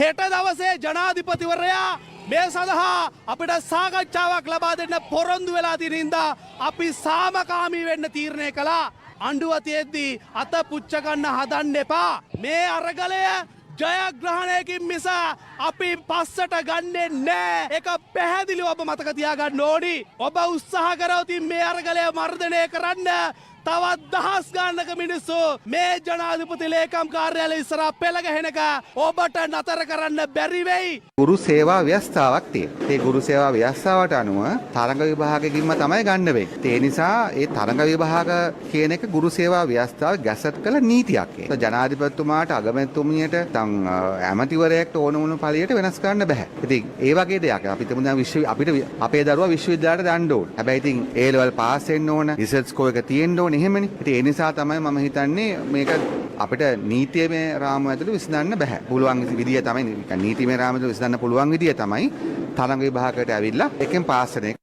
හෙට දවසේ ජනාධිපතිවරයා මේ සඳහා අපිට සාකච්ඡාවක් ලබා දෙන්න පොරොන්දු වෙලා තියෙන හින්දා අපි සාමකාමී වෙන්න තීරණය කළා. අඬුව තියෙද්දී අත පුච්ච ගන්න හදන්න එපා. මේ අරගලය ජයග්‍රහණයකින් මිස අපි පස්සට ගන්නේ නෑ. ඒක පැහැදිලිව ඔබ මතක තියාගන්න ඕනි. ඔබ උත්සාහ කරොත් මේ අරගලය මර්ධනය කරන්න තවත් දහස් ගානක මිනිස්සු මේ ජනාධිපති ලේකම් කාර්යාලය ඉස්සරහා පෙළ ගැහෙනක ඔබට නතර කරන්න බැරි වෙයි. ගුරු සේවා ව්‍යවස්ථාවක් තියෙනවා. ඒ ගුරු සේවා ව්‍යවස්ථාවට අනුව තරඟ විභාගකින්ම තමයි ගන්න වෙන්නේ. ඒ නිසා ඒ තරඟ විභාග කියන එක ගුරු සේවා ව්‍යවස්ථාව ගැසට් කළ නීතියක්. ඒක ජනාධිපතිතුමාට අගමැතිතුමියට තම ඇමතිවරයෙක්ට ඕන වුණු පළියට වෙනස් කරන්න බෑ. ඉතින් ඒ වගේ දෙයක් අපි හිතමු දැන් අපිට අපේ දරුවා විශ්වවිද්‍යාලයට දාන්න ඕන. හැබැයි ඉතින් A level පාස් වෙන්න ඕන, රිසර්ච් ස්කෝර් එක තියෙන්න ඕන. එහෙමනේ. ඉතින් ඒ නිසා තමයි මම හිතන්නේ මේක අපිට නීතිමය රාමුව ඇතුළේ විසඳන්න බෑ. පුළුවන් විදිය තමයි නීතිමය රාමුව ඇතුළේ විසඳන්න පුළුවන් විදිය තමයි තරඟ විභාගයට ඇවිල්ලා එකෙන් පාස් වෙන එක.